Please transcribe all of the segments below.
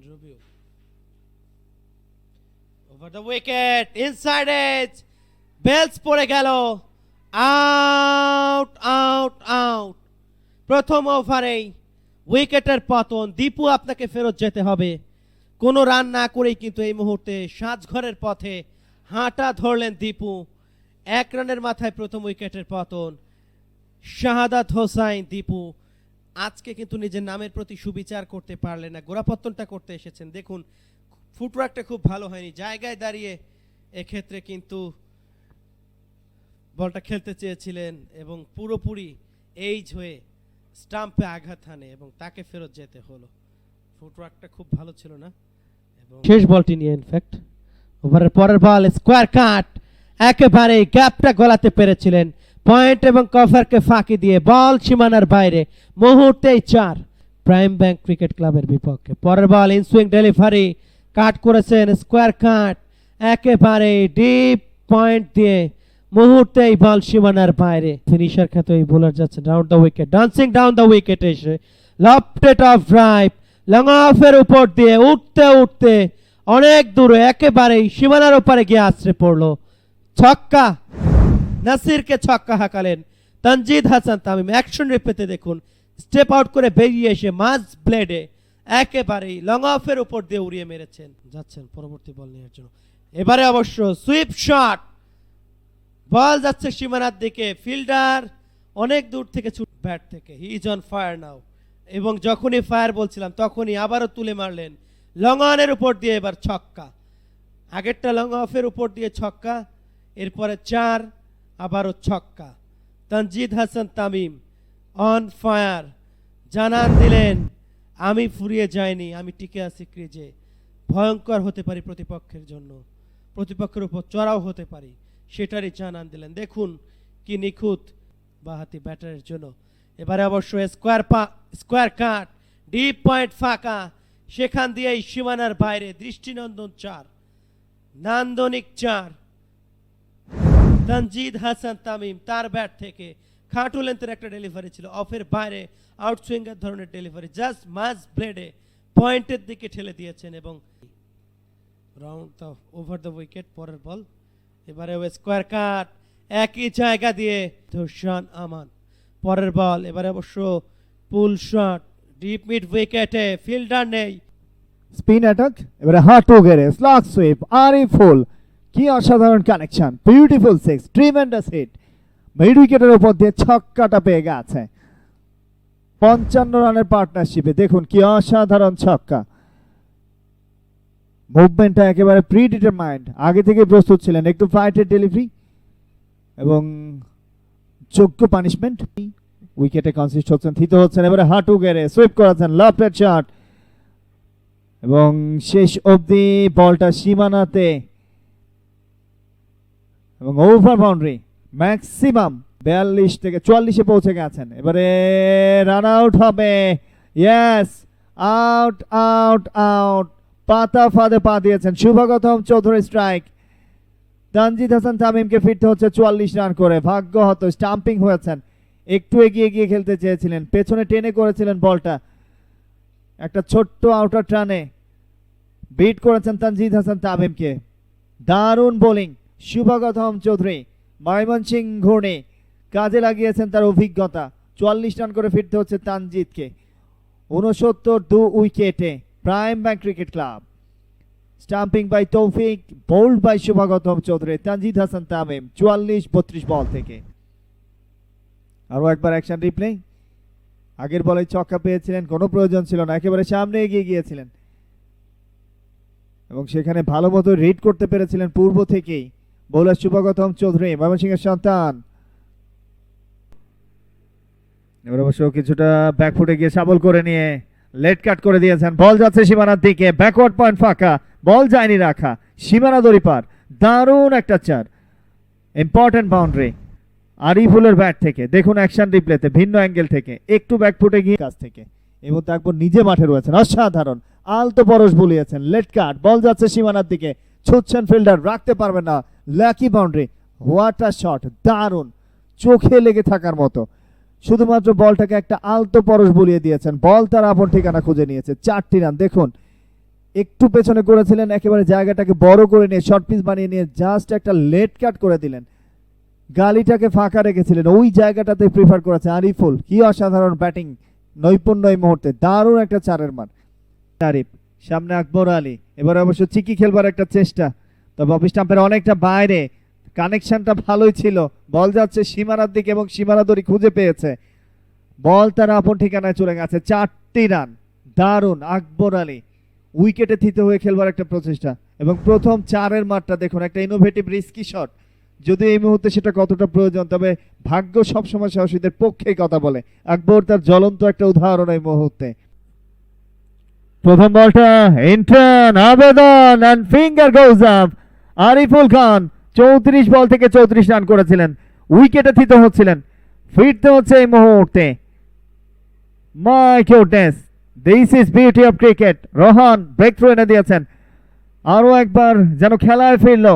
Rubio. Over the wicket, inside edge. Bells পড়ে গেল। Out out out. প্রথম ওভারেই উইকেটের পতন। দীপু আপনাকে ফেরত যেতে হবে। কোনো রান না করেই কিন্তু এই মুহূর্তে সাজঘরের পথে হাঁটা ধরলেন দীপু। 1 রানের মাথায় প্রথম উইকেটের পতন। শাহাদাত হোসাইন দীপু আজকে কিন্তু নিজের নামের প্রতি সুবিচার করতে পারলেন না, গোড়াপত্তনটা করতে এসেছেন। দেখুন ফুটওয়ার্কটা খুব ভালো হয়নি, জায়গায় দাঁড়িয়ে এক্ষেত্রে কিন্তু বলটা খেলতে চেয়েছিলেন এবং পুরোপুরি এইজ হয়ে স্টাম্পে আঘাত হানে এবং তাকে ফেরত যেতে হলো। ফুটওয়ার্কটা খুব ভালো ছিল না। এবং শেষ বলটি নিয়ে ইনফ্যাক্ট ওভারের পরের বল স্কোয়ার কাট, একেবারে গ্যাপটা গলাতে পেরেছিলেন। পয়েন্ট এবং কভারকে ফাঁকি দিয়ে বল সীমানার বাইরে, মুহূর্তেই 4 প্রাইম ব্যাংক ক্রিকেট ক্লাবের বিপক্ষে। পরের বল ইনসুইং ডেলিভারি, কাট করেছেন স্কোয়ার কাট, একেবারে ডিপ পয়েন্ট দিয়ে মুহূর্তেই বল সীমানার বাইরে। ফিনিশার খ্যাত এই বোলার যাচ্ছে down the wicket, dancing down the wicket, এসে লফটেড অফ ড্রাইভ, লং অফের উপর দিয়ে উঠতে উঠতে অনেক দূরে একেবারেই সীমানার ওপারে গিয়ে আছড়ে পড়লো। ছক্কা, নাসিরকে ছক্কা হাঁকালেন তানজিদ হাসান তামিম। অ্যাকশন রিপ্লেতে দেখুন, স্টেপ আউট করে বেরিয়ে এসে মাঝ ব্লেডে একেবারেই লং অফের উপর দিয়ে উড়িয়ে মেরেছেন। যাচ্ছেন পরবর্তী বল নেওয়ার জন্য। এবারে অবশ্য সুইপ শট, বল যাচ্ছে সীমানার দিকে, ফিল্ডার অনেক দূর থেকে ছুট ব্যাট থেকে, হি ইজ অন ফায়ার নাও। এবং যখনই ফায়ার বলছিলাম তখনই আবারও তুলে মারলেন লং অনের উপর দিয়ে, এবার ছক্কা। আগেরটা লং অফের উপর দিয়ে ছক্কা, এরপরে 4, আবারও ছক্কা। তানজিদ হাসান তামিম অন ফায়ার, জানান দিলেন আমি ফুরিয়ে যাইনি, আমি টিকে আছি ক্রিজে, ভয়ঙ্কর হতে পারি প্রতিপক্ষের জন্য, প্রতিপক্ষের উপর চড়াও হতে পারি, সেটারই জানান দিলেন। দেখুন কি নিখুঁত বাহাতি ব্যাটারের জন্য। এবারে অবশ্য স্কোয়ার কাট, ডিপ পয়েন্ট ফাঁকা, সেখান দিয়েই সীমানার বাইরে দৃষ্টিনন্দন 4, নান্দনিক 4। তানজিদ হাসান তামিম তার ব্যাট থেকে খাটু লেন্থের একটা ডেলিভারি ছিল, অফের বাইরে আউটসুইঙ্গার ধরনের ডেলিভারি, জাস্ট মাঝ ব্লেডে পয়েন্টের দিকে ঠেলে দিয়েছেন এবং round the over the wicket. পরের বল এবারে স্কোয়ার কাট, একই জায়গা দিয়ে ধর্ষণ আমান। পরের বল এবারে অবশ্য পুল শট, ডিপ মিড উইকেটে, ফিল্ডার নেই। স্পিন অ্যাটাক, এবারে হাঁটু গেড়ে স্লাগ সুইপ, আরিফুল, কি অসাধারণ connection, beautiful 6, tremendous hit, mid উইকেটের উপর দিয়ে ছক্কাটা পেয়ে গেছে 55 রানের পার্টনারশিপে। দেখুন কি অসাধারণ ছক্কা, মুভমেন্টটা একেবারে প্রি ডিটারমাইন্ড, আগে থেকে প্রস্তুত ছিলেন, একটু ফ্লাইটের ডেলিভারি এবং যোগ্য পানিশমেন্ট। উইকেটে কনসিস্ট হচ্ছেন, থিত হচ্ছেন, এবারে হাঁটু গেড়ে সুইপ করেছেন, লফটেড শট এবং শেষ অবধি বলটা সীমানাতে এবং ওভার বাউন্ডারি, ম্যাক্সিমাম 42 থেকে 44-এ পৌঁছে গেছেন। এবারে রান আউট হবে, ইয়েস, আউট আউট আউট, পাতা ফাঁদে পা দিয়েছেন শুভগতম চৌধুরী, স্ট্রাইক। তানজিদ হাসান তামিমকে ফিরতে হচ্ছে 44 রান করে, ভাগ্য হতো স্টাম্পিং হয়েছেন, একটু এগিয়ে গিয়ে খেলতে চেয়েছিলেন, পেছনে টেনে করেছিলেন বলটা, একটা ছোট্ট আউটার টানে বিট করেছেন তানজিদ হাসান তামিমকে। দারুণ বোলিং শুভগতম চৌধুরী, ময়মনসিংহ ঘূর্ণি কাজে লাগিয়েছেন তার অভিজ্ঞতা। 44 রান করে ফিরতে হচ্ছে তানজিদকে, 69 উইকেটে Prime Bank Cricket Club. Stumping by Taufiq, bowled by Shuvagatom Chowdhury, Tanzid Hasan Tamim 44-32 ball থেকে। আরো একবার অ্যাকশন রিপ্লে, আগের বলে ছক্কা পেয়েছিলেন, কোনো প্রয়োজন ছিল না, একেবারে সামনে এগিয়ে গিয়েছিলেন এবং সেখানে ভালো মতো রিড করতে পেরেছিলেন পূর্ব থেকেই বোলার শুভগতম চৌধুরী, ময়মনসিংহের সন্তান। এবার অবশ্য কিছুটা ব্যাকফুটে গিয়ে সাবল করে নিয়ে লেট কাট করে দিয়েছেন, বল যাচ্ছে সীমানার দিকে, ব্যাকওয়ার্ড পয়েন্ট ফাঁকা, বল যায়নি রাখা, সীমানা দড়ি পার, দারুণ একটা 4, ইম্পর্টেন্ট বাউন্ডারি আরিফুলের ব্যাট থেকে। দেখুন অ্যাকশন রিপ্লেতে ভিন্ন অ্যাঙ্গেল থেকে একটু ব্যাকফুটে গিয়ে কাছ থেকে এই মুহূর্তে একবার নিজে মাঠে রয়েছেন, অসাধারণ আলতো পরশ বলিয়েছেন, লেট কাট, বল যাচ্ছে সীমানার দিকে, ছুটছেন ফিল্ডার, রাখতে পারবেন না, lucky boundary, what a shot, দারুণ, চোখে লেগে থাকার মতো, শুধুমাত্র বলটাকে একটা আলতো পরশ বলিয়ে দিয়েছেন, বল তার আপন ঠিকানা খুঁজে নিয়েছে। 4টি রান, দেখুন একটু পেছনে করেছিলেন, একেবারে জায়গাটাকে বড় করে নিয়ে শর্ট পিচ বানিয়ে নিয়ে জাস্ট একটা লেট কাট করে দিলেন, গালিটাকে ফাঁকা রেখেছিলেন, ওই জায়গাটাতে প্রিফার করেছে আরিফুল। কি অসাধারণ ব্যাটিং নৈপুণ্য এই মুহূর্তে, দারুণ একটা চারের মান। আরিফ সামনে আকবর আলী, এবার অবশ্য চিকি খেলবার একটা চেষ্টা, তবে অফ স্টাম্পের অনেকটা বাইরে, কানেকশনটা ভালোই ছিল, বল যাচ্ছে সীমানার দিকে এবং সীমানা দড়ি খুঁজে পেয়েছে, বল তার আপন ঠিকানায় চলে গেছে। 4টি রান, দারুণ আকবর আলী উইকেটে থিত হয়ে খেলবার একটা প্রচেষ্টা, এবং প্রথম চারের মারটা দেখুন, একটা ইনোভেটিভ রিস্কি শট, যদি এই মুহূর্তে সেটা কতটা প্রয়োজন, তবে ভাগ্য সবসময় সাহসীদের পক্ষেই কথা বলে। আকবর তার জ্বলন্ত একটা উদাহরণ এই মুহূর্তে। প্রথম বলটা ইন্টার্ন আবেদন and finger goes up. Ariful Khan 34 ball থেকে 34 রান করেছিলেন, উইকেটে থিত হচ্ছিলেন, ফিরতে হচ্ছে এই মুহূর্তে। My goodness, this is beauty of cricket. Rohan breakthrough এনে দিয়েছেন, আরো একবার যেন খেলায় ফিরলো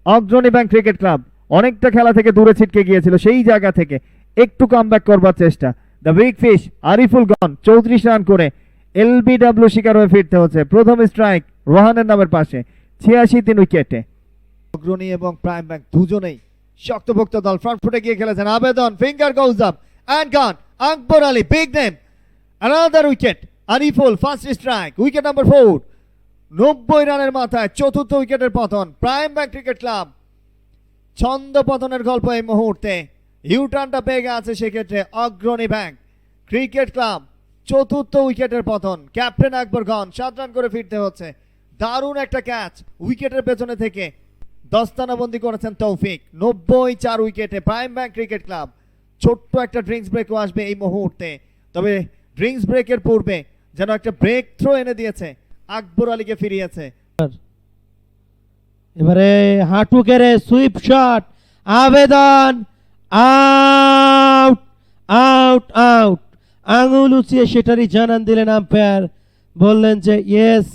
অগ্রণী ব্যাংক ক্রিকেট ক্লাব। অনেকটা খেলা থেকে দূরে ছিটকে গিয়েছিল, সেই জায়গা থেকে একটু কামব্যাক করবার চেষ্টা। The big fish Ariful Khan 34 run করে এলবিডব্লিউ শিকার হয়ে ফিরতে হচ্ছে। প্রথম স্ট্রাইক রোহানের নামের পাশে, 86 উইকেটে। অগ্রণী এবং প্রাইম ব্যাংক দুজনেই শক্তপোক্ত দল, ফ্রন্ট ফুটে গিয়ে খেলেছেন। আবেদন, finger goes up and gone. Akbar Ali, big name, another wicket. Ariful first strike, wicket number 4। 90 রানের মাথায় চতুর্থ উইকেটের পতন। প্রাইম ব্যাংক ক্রিকেট ক্লাব ছন্দ পতনের গল্প এই মুহূর্তে, ইউটার্নটা পেয়ে গেছে সেক্ষেত্রে অগ্রণী ব্যাংক ক্রিকেট ক্লাব। চতুর্থ উইকেটের পতন, ক্যাপ্টেন আকবর খান 7 রান করে ফিরতে হচ্ছে। দারুণ একটা ক্যাচ উইকেটের পেছনে থেকে দস্তানাবন্দি করেছেন তৌফিক। 94 উইকেটে প্রাইম ব্যাংক ক্রিকেট ক্লাব। ছোট্ট একটা ড্রিঙ্কস ব্রেকও আসবে এই মুহূর্তে, তবে ড্রিঙ্কস ব্রেকের পূর্বে যেন একটা ব্রেক থ্রো এনে দিয়েছে, আকবর আলীকে ফিরিয়েছে। এবারে হাঁটু কেড়ে সুইপ শট, আবেদন, আউট আউট আউট। আঙুল উঁচিয়ে সেটারই জানান দিলেন আম্পায়ার, বললেন যে ইয়েস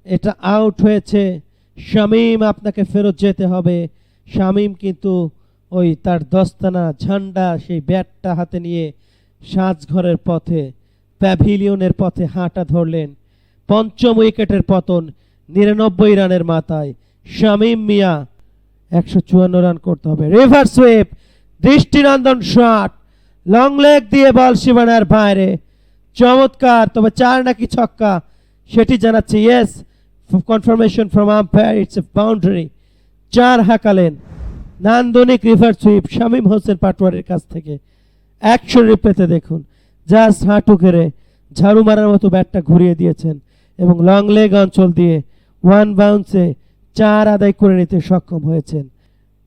এটা আউট হয়েছে, শামীম আপনাকে ফেরত যেতে হবে। শামীম কিন্তু ওই তার দস্তানা ঝান্ডা সেই ব্যাটটা হাতে নিয়ে সাজঘরের পথে, প্যাভিলিয়নের পথে হাঁটা ধরলেন। পঞ্চম উইকেটের পতন 99 রানের মাথায়। শামীম মিয়া 154 রান করতে হবে। রিভার্স সুইপ, দৃষ্টিনন্দন শট, লং লেগ দিয়ে বল সীমানার বাইরে, চমৎকার। তবে 4 নাকি ছক্কা সেটি জানাচ্ছে yes, confirmation from umpire, it's a boundary. 4 হাঁকালেন। নান্দনিক রিভার্স সুইপ শামীম হোসেন পাটোয়ারির কাছ থেকে। অ্যাকশন রিপ্লেতে দেখুন, জাস্ট হাঁটু ঘেরে ঝাড়ু মারার মতো ব্যাটটা ঘুরিয়ে দিয়েছেন এবং লং লেগ অঞ্চল দিয়ে 1 বাউন্সে 4 আদায় করে নিতে সক্ষম হয়েছেন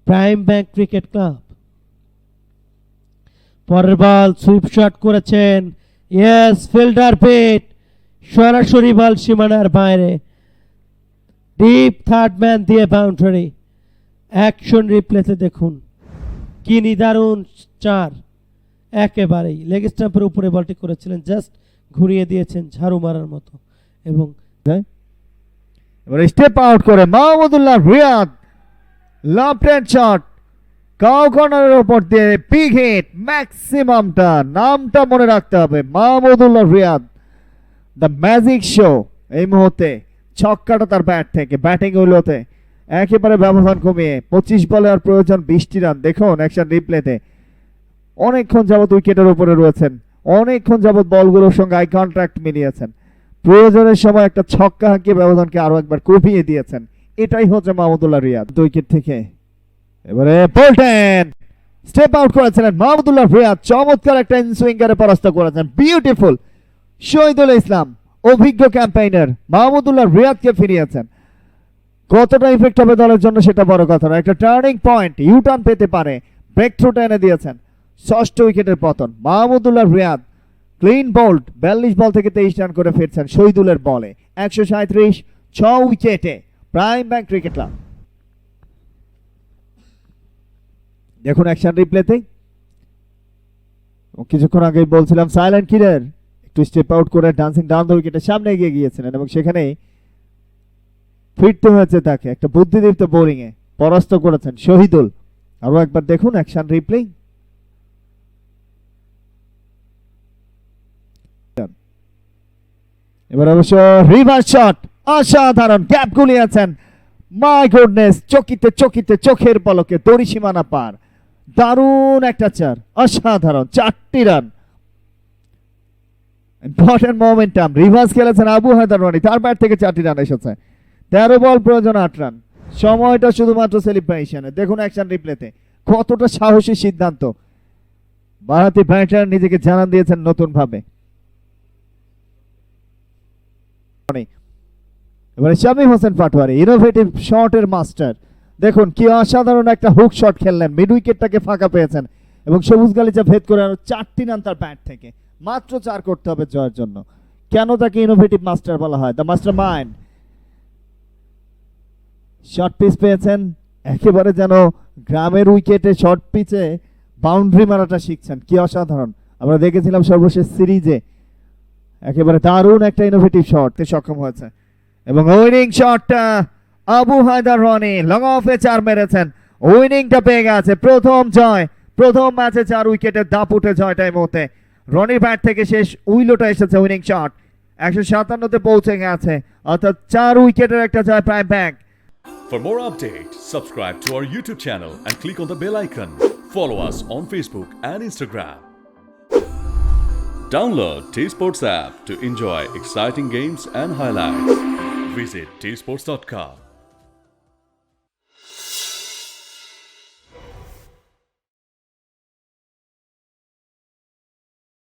প্রাইম ব্যাংক ক্রিকেট ক্লাব। পরের বল সুইপ শট করেছেন, ইয়েস, ফিল্ডার পিট, সরাসরি বল সীমানার বাইরে, ডিপ থার্ড ম্যান দিয়ে বাউন্ডারি। অ্যাকশন রিপ্লেতে দেখুন কি নিদারুণ 4, একেবারেই লেগ স্টাম্পের উপরে বলটি করেছিলেন, জাস্ট ঘুরিয়ে দিয়েছেন ঝাড়ু মারার মতো। এবং এবারে স্টেপ আউট করে Mahmudullah Riyad, left hand shot, cow কর্নারের উপর দিয়ে বিগ হিট, ম্যাক্সিমামটা, নামটা মনে রাখতে হবে, Mahmudullah Riyad, the magic show. এই মুহূর্তে ছক্কাটা তার ব্যাট থেকে, ব্যাটিং হইলোতে একেবারে ব্যবধান কমিয়ে 25 বলে আর প্রয়োজন 20টি রান। দেখুন অ্যাকশন রিপ্লেতে অনেকক্ষণ যাবত উইকেটের উপরে রয়েছেন, অনেকক্ষণ যাবত বলগুলোর সঙ্গে আই কন্ট্রাক্ট মিলিয়েছেন, প্রয়োজনের সময় একটা ছক্কা হাঁকিয়ে ব্যবধানকে আরো একবার কমিয়ে দিয়েছেন। এটাই হচ্ছে মাহমুদুল্লাহ রিয়াদ। উইকেট থেকে এবারে বোল্টেন স্টেপ আউট করেছিলেন মাহমুদুল্লাহ রিয়াদ, চমৎকার একটা ইনসুইঙ্গারে পরাস্ত করেছেন, বিউটিফুল। শহীদুল ইসলাম অভিজ্ঞ ক্যাম্পেইনার মাহমুদুল্লাহ রিয়াদকে ফিরিয়েছেন। কতটা ইফেক্ট হবে দলের জন্য সেটা বড় কথা না, একটা টার্নিং পয়েন্ট, ইউটার্ন পেতে পারে, ব্রেক থ্রুটা এনে দিয়েছেন। 6ষ্ঠ উইকেটের পতন, মাহমুদুল্লাহ রিয়াদ ক্লিন বোল্ড, 42 বল থেকে 23 রান করে ফিরছেন শহীদুলের বলে। 137, 6 উইকেটে প্রাইম ব্যাংক ক্রিকেট ক্লাব। দেখুন অ্যাকশন রিপ্লেতে, কিছুক্ষণ আগেই বলছিলাম সাইলেন্ট কিলার একটু স্টেপ আউট করে ডান্সিং ডাউন দ্য উইকেটের সামনে এগিয়ে গিয়েছিলেন এবং সেখানে ফিরতে হয়েছে তাকে, একটা বুদ্ধিদীপ্ত বোলিং এ পরাস্ত করেছেন শহীদুল। আরো একবার দেখুন অ্যাকশন রিপ্লে। এবার অবশ্য রিভার্স শট, অসাধারণ গ্যাপ গুলিয়েছেন, মাই গুডনেস, চকিতে চকিতে চোখের পলকে দড়ি সীমানা পার, দারুণ একটা চার, অসাধারণ 4টি রান। ইম্পর্টেন্ট মোমেন্টাম, রিভার্স খেলেছেন আবু হায়দার রনি, তার ব্যাট থেকে 4টি রান এসেছে। 13 বল প্রয়োজন 8 রান, সময়টা শুধুমাত্র সেলিব্রেশনে। দেখুন অ্যাকশন রিপ্লেতে কতটা সাহসী সিদ্ধান্ত, বাঁহাতি ব্যাটার নিজেকে জানান দিয়েছেন নতুন ভাবে। এবারে শামীম হোসেন পাটোয়ারি, ইনোভেটিভ শটের মাস্টার। দেখুন কি অসাধারণ একটা হুক শট খেললেন, মিড উইকেটটাকে ফাঁকা পেয়েছেন এবং সবুজ গালিচা ভেদ করে আরো 4টি রান তার ব্যাট থেকে। মাত্র 4 করতে হবে জয়ের জন্য। কেন তাকে ইনোভেটিভ মাস্টার বলা হয়, the mastermind. Short pitch পেয়েছেন, একেবারে যেন গ্রামের উইকেটে শর্ট পিচে বাউন্ডারি মারাটা শিখছেন, কি অসাধারণ। আমরা দেখেছিলাম সর্বশেষ সিরিজে, একেবারে দারুণ একটা ইনোভেটিভ শটে সক্ষম হয়েছে। এবং উইনিং শটটা আবু হায়দার রনি লং অফে 4 মেরেছেন, উইনিংটা পেয়ে গেছে। প্রথম জয়, প্রথম ম্যাচে 4 উইকেটের দাপুটে জয়টা এই মুহূর্তে রনির ব্যাট থেকে শেষ উইলোটা এসেছে, উইনিং শট 157তে পৌঁছে গেছে, অর্থাৎ 4 উইকেটের একটা জয় Prime Bank. For more updates, subscribe to our YouTube channel and click on the bell icon. Follow us on Facebook and Instagram. Download T-Sports app to enjoy exciting games and highlights. Visit tsports.com.